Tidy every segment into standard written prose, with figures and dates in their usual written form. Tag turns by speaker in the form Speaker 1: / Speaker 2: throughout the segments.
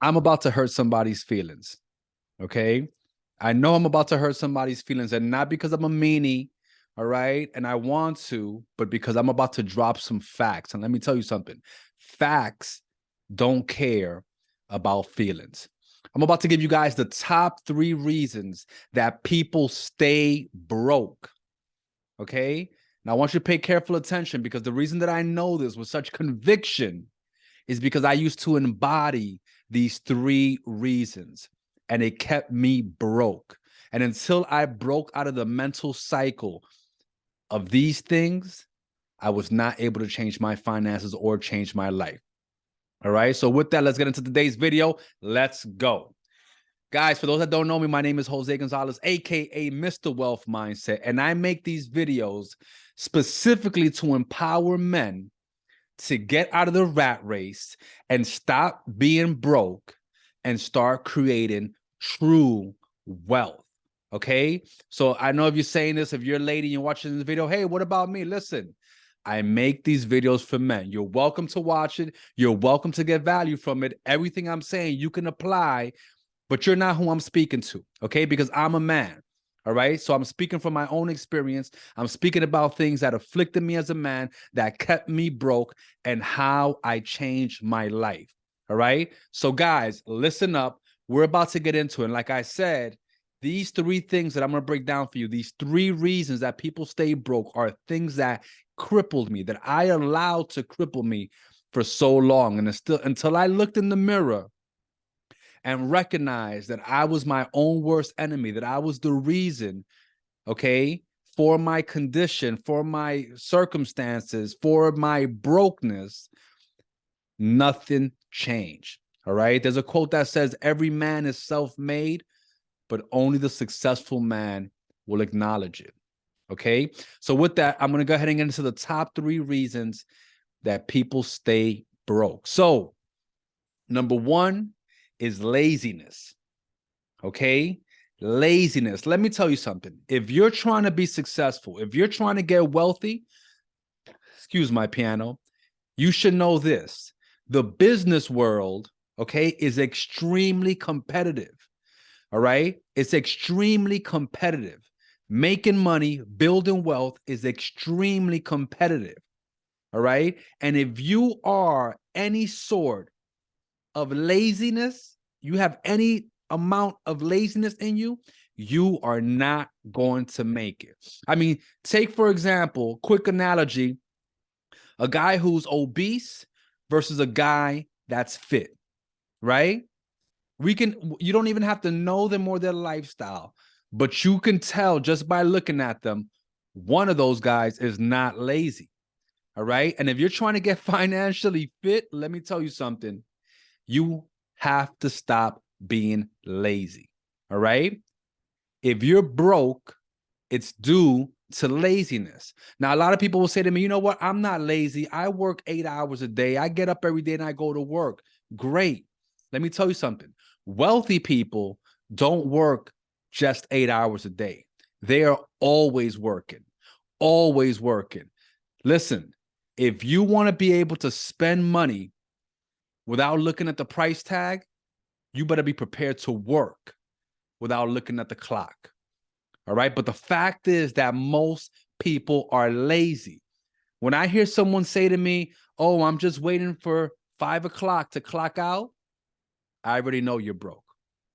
Speaker 1: I'm about to hurt somebody's feelings. Okay. I know I'm about to hurt somebody's feelings, and not because I'm a meanie. All right. And I want to, but because I'm about to drop some facts. And let me tell you something, facts don't care about feelings. I'm about to give you guys the top 3 reasons that people stay broke. Okay. Now I want you to pay careful attention, because the reason that I know this with such conviction is because I used to embody these 3 reasons, and it kept me broke. And until I broke out of the mental cycle of these things, I was not able to change my finances or change my life. All right. So with that, let's get into today's video. Let's go. Guys, for those that don't know me, my name is Jose Gonzalez, aka Mr. Wealth Mindset, and I make these videos specifically to empower men to get out of the rat race and stop being broke and start creating true wealth. Okay. So I know if you're saying this, if you're a lady and you're watching this video, hey, what about me? Listen, I make these videos for men. You're welcome to watch it. You're welcome to get value from it. Everything I'm saying, you can apply, but you're not who I'm speaking to. Okay. Because I'm a man. All right. So I'm speaking from my own experience. I'm speaking about things that afflicted me as a man, that kept me broke, and how I changed my life. All right. So, guys, listen up. We're about to get into it. And like I said, these 3 things that I'm going to break down for you, these 3 reasons that people stay broke, are things that crippled me, that I allowed to cripple me for so long. And still, until I looked in the mirror and recognized that I was my own worst enemy, that I was the reason, okay, for my condition, for my circumstances, for my brokenness, nothing changed. All right. There's a quote that says, every man is self-made, but only the successful man will acknowledge it. Okay. So with that, I'm going to go ahead and get into the top 3 reasons that people stay broke. So number 1 is laziness. Okay. Laziness. Let me tell you something. If you're trying to be successful, if you're trying to get wealthy, excuse my piano, you should know this. The business world, okay, is extremely competitive. All right. It's extremely competitive. Making money, building wealth is extremely competitive. All right. And if you are any sort of laziness, you have any amount of laziness in you, you are not going to make it. I mean, take, for example, quick analogy, a guy who's obese versus a guy that's fit, right? You don't even have to know them or their lifestyle, but you can tell just by looking at them, one of those guys is not lazy. All right. And if you're trying to get financially fit, let me tell you something. You have to stop being lazy. All right. If you're broke, it's due to laziness. Now, a lot of people will say to me, you know what? I'm not lazy. I work 8 hours a day. I get up every day and I go to work. Great. Let me tell you something. Wealthy people don't work just 8 hours a day. They are always working, always working. Listen, if you want to be able to spend money without looking at the price tag, you better be prepared to work without looking at the clock. All right. But the fact is that most people are lazy. When I hear someone say to me, oh, I'm just waiting for 5 o'clock to clock out, I already know you're broke.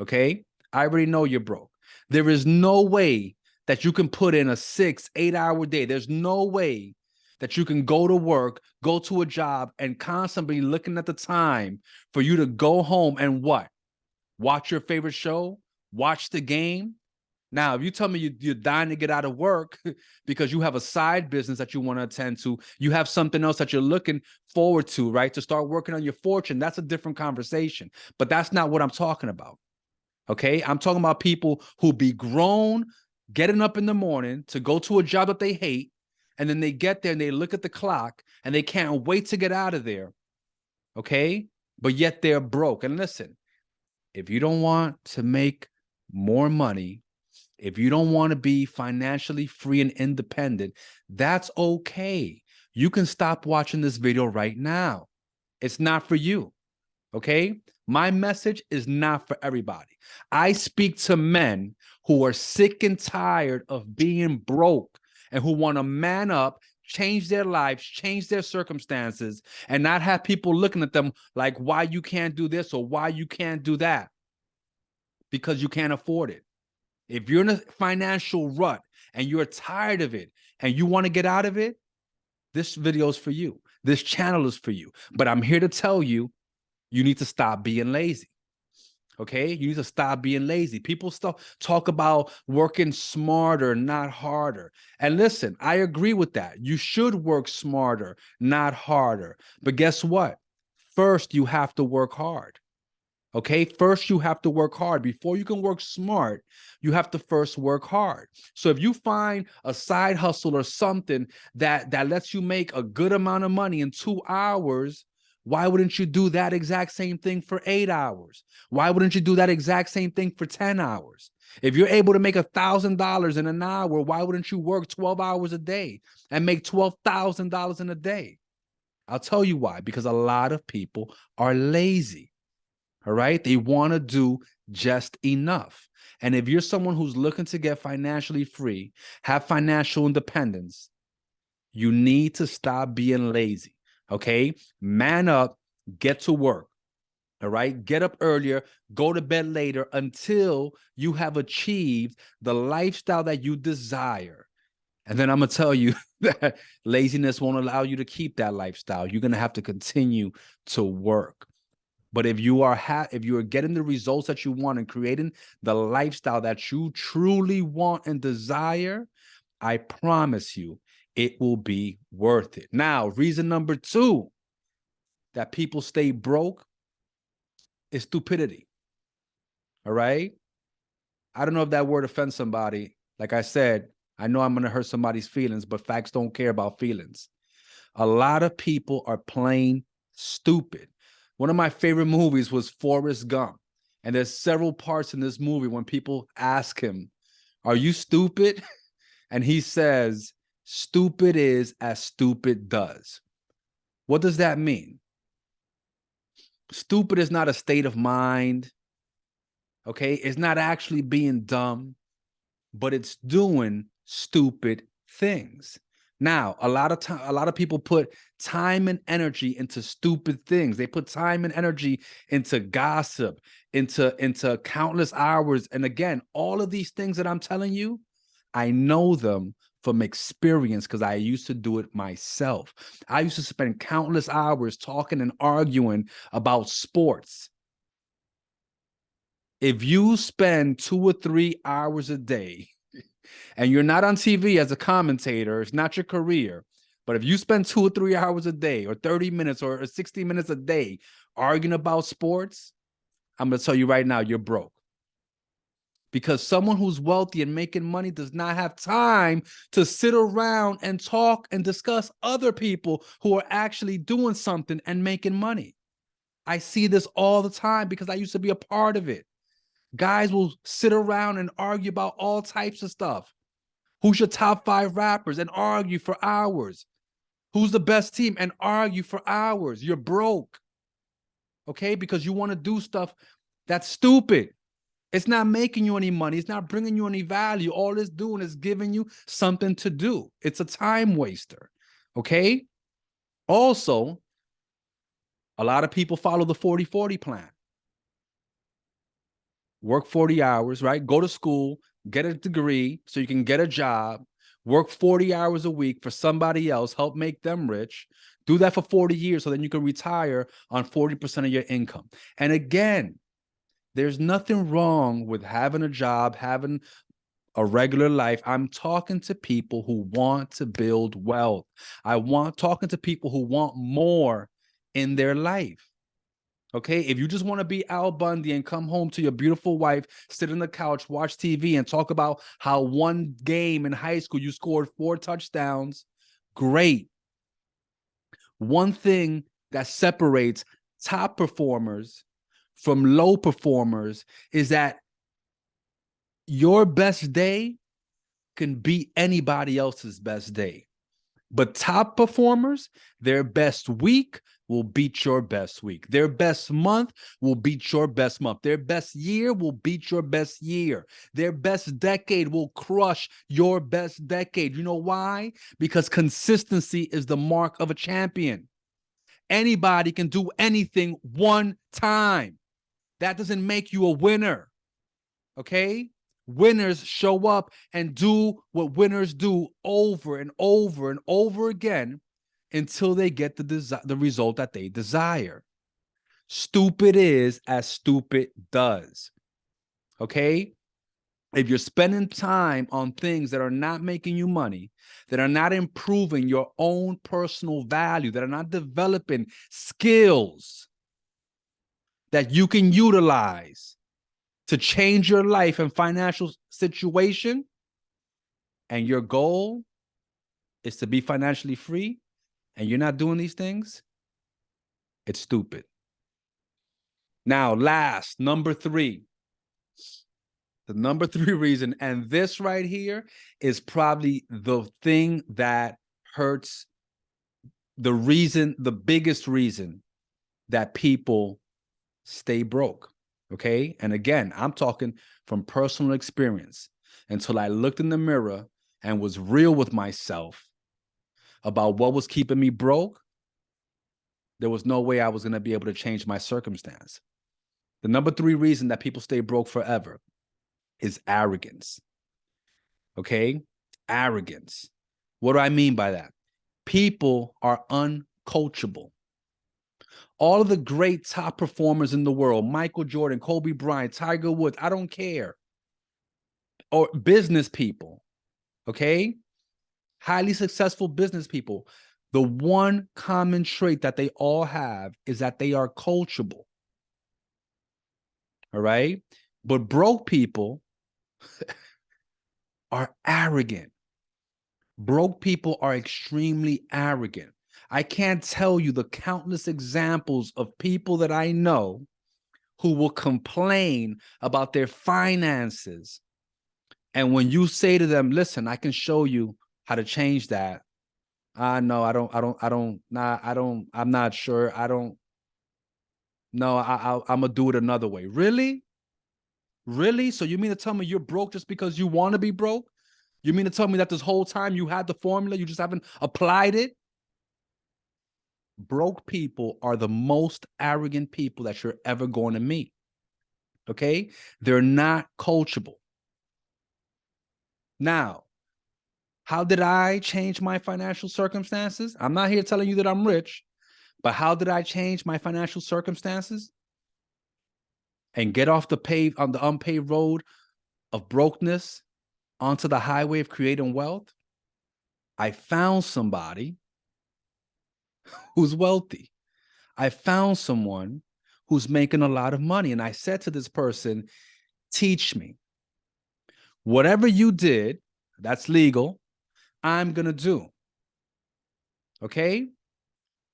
Speaker 1: Okay. I already know you're broke. There is no way that you can put in a 6-8 hour day. There's no way that you can go to work, go to a job, and constantly looking at the time for you to go home and what? Watch your favorite show, watch the game. Now, if you tell me you're dying to get out of work because you have a side business that you want to attend to, you have something else that you're looking forward to, right? To start working on your fortune, that's a different conversation. But that's not what I'm talking about. Okay. I'm talking about people who be grown, getting up in the morning to go to a job that they hate. And then they get there and they look at the clock and they can't wait to get out of there. Okay. But yet they're broke. And listen, if you don't want to make more money, if you don't want to be financially free and independent, that's okay. You can stop watching this video right now. It's not for you. Okay? My message is not for everybody. I speak to men who are sick and tired of being broke and who want to man up, change their lives, change their circumstances, and not have people looking at them like why you can't do this or why you can't do that because you can't afford it. If you're in a financial rut and you're tired of it and you want to get out of it, this video is for you. This channel is for you. But I'm here to tell you, you need to stop being lazy. Okay? You need to stop being lazy. People talk about working smarter, not harder. And listen, I agree with that. You should work smarter, not harder. But guess what? First, you have to work hard. Okay, first you have to work hard. Before you can work smart, you have to first work hard. So if you find a side hustle or something that lets you make a good amount of money in 2 hours, why wouldn't you do that exact same thing for 8 hours? Why wouldn't you do that exact same thing for 10 hours? If you're able to make $1,000 in an hour, why wouldn't you work 12 hours a day and make $12,000 in a day? I'll tell you why, because a lot of people are lazy. All right. They want to do just enough. And if you're someone who's looking to get financially free, have financial independence, you need to stop being lazy. Okay. Man up, get to work. All right. Get up earlier, go to bed later until you have achieved the lifestyle that you desire. And then I'm going to tell you that laziness won't allow you to keep that lifestyle. You're going to have to continue to work. But if you are getting the results that you want and creating the lifestyle that you truly want and desire, I promise you it will be worth it. Now, reason number 2 that people stay broke is stupidity. All right? I don't know if that word offends somebody. Like I said, I know I'm going to hurt somebody's feelings, but facts don't care about feelings. A lot of people are plain stupid. One of my favorite movies was Forrest Gump. And there's several parts in this movie when people ask him, "Are you stupid?" And he says, "Stupid is as stupid does." What does that mean? Stupid is not a state of mind. Okay? It's not actually being dumb, but it's doing stupid things. Now, a lot of people put time and energy into stupid things. They put time and energy into gossip, into countless hours. And again, all of these things that I'm telling you, I know them from experience because I used to do it myself. I used to spend countless hours talking and arguing about sports. If you spend 2 or 3 hours a day and you're not on TV as a commentator, it's not your career. But if you spend 2 or 3 hours a day or 30 minutes or 60 minutes a day arguing about sports, I'm going to tell you right now, you're broke. Because someone who's wealthy and making money does not have time to sit around and talk and discuss other people who are actually doing something and making money. I see this all the time because I used to be a part of it. Guys will sit around and argue about all types of stuff. Who's your top 5 rappers and argue for hours? Who's the best team and argue for hours? You're broke. Okay? Because you want to do stuff that's stupid. It's not making you any money. It's not bringing you any value. All it's doing is giving you something to do. It's a time waster. Okay? Also, a lot of people follow the 40-40 plan. Work 40 hours, right? Go to school, get a degree so you can get a job, work 40 hours a week for somebody else, help make them rich, do that for 40 years so then you can retire on 40% of your income. And again, there's nothing wrong with having a job, having a regular life. I'm talking to people who want to build wealth. Talking to people who want more in their life. Okay, if you just want to be Al Bundy and come home to your beautiful wife, sit on the couch, watch TV, and talk about how one game in high school you scored 4 touchdowns, great. One thing that separates top performers from low performers is that your best day can beat anybody else's best day. But top performers, their best week will beat your best week. Their best month will beat your best month. Their best year will beat your best year. Their best decade will crush your best decade. You know why? Because consistency is the mark of a champion. Anybody can do anything one time. That doesn't make you a winner. Okay? Winners show up and do what winners do over and over and over again until they get the result that they desire. Stupid is as stupid does. Okay? If you're spending time on things that are not making you money, that are not improving your own personal value, that are not developing skills that you can utilize to change your life and financial situation, and your goal is to be financially free, and you're not doing these things, it's stupid. Now, last, number 3. The number 3 reason, and this right here is probably the thing that hurts, the biggest reason that people stay broke. Okay. And again, I'm talking from personal experience until I looked in the mirror and was real with myself about what was keeping me broke. There was no way I was going to be able to change my circumstance. The number 3 reason that people stay broke forever is arrogance. Okay. Arrogance. What do I mean by that? People are uncoachable. All of the great top performers in the world, Michael Jordan, Kobe Bryant, Tiger Woods, I don't care, or business people, okay? Highly successful business people, the one common trait that they all have is that they are coachable, all right? But broke people are arrogant. Broke people are extremely arrogant. I can't tell you the countless examples of people that I know who will complain about their finances. And when you say to them, listen, I can show you how to change that. I'm not sure. I'm gonna do it another way. Really? Really? So you mean to tell me you're broke just because you want to be broke? You mean to tell me that this whole time you had the formula, you just haven't applied it? Broke people are the most arrogant people that you're ever going to meet. Okay? They're not coachable. Now, how did I change my financial circumstances? I'm not here telling you that I'm rich, but how did I change my financial circumstances and get off the unpaved road of brokenness onto the highway of creating wealth? I found somebody who's wealthy. I found someone who's making a lot of money. And I said to this person, teach me. Whatever you did, that's legal, I'm going to do. Okay?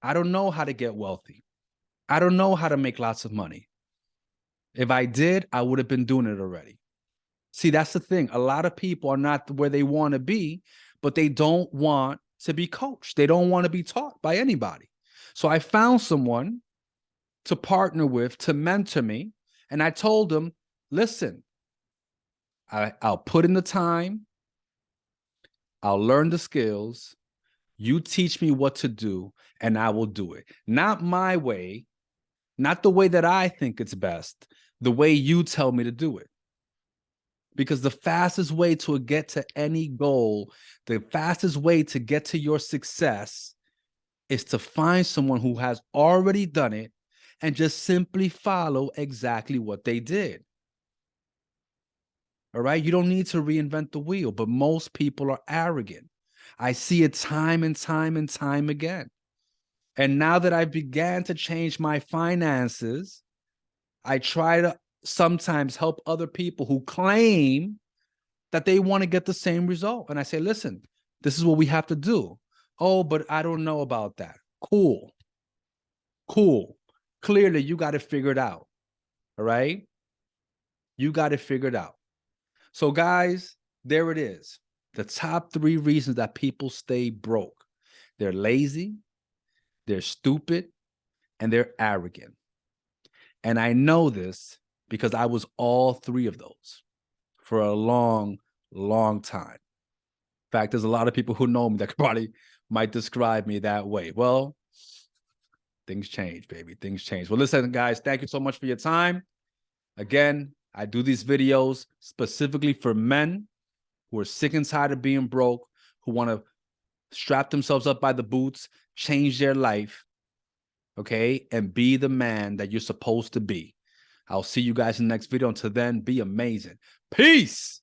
Speaker 1: I don't know how to get wealthy. I don't know how to make lots of money. If I did, I would have been doing it already. See, that's the thing. A lot of people are not where they want to be, but they don't want to be coached. They don't want to be taught by anybody. So I found someone to partner with, to mentor me. And I told them, listen, I'll put in the time. I'll learn the skills. You teach me what to do, and I will do it. Not my way, not the way that I think it's best, the way you tell me to do it. Because the fastest way to get to any goal, the fastest way to get to your success is to find someone who has already done it and just simply follow exactly what they did. All right? You don't need to reinvent the wheel, but most people are arrogant. I see it time and time and time again. And now that I began to change my finances, I try to sometimes help other people who claim that they want to get the same result. And I say, listen, this is what we have to do. Oh, but I don't know about that. Cool. Cool. Clearly, you got to figure it out. All right? You got to figure it out. So, guys, there it is. The top 3 reasons that people stay broke. They're lazy, they're stupid, and they're arrogant. And I know this because I was all three of those for a long, long time. In fact, there's a lot of people who know me that probably might describe me that way. Well, things change, baby. Things change. Well, listen, guys, thank you so much for your time. Again, I do these videos specifically for men who are sick and tired of being broke, who want to strap themselves up by the boots, change their life, okay, and be the man that you're supposed to be. I'll see you guys in the next video. Until then, be amazing. Peace.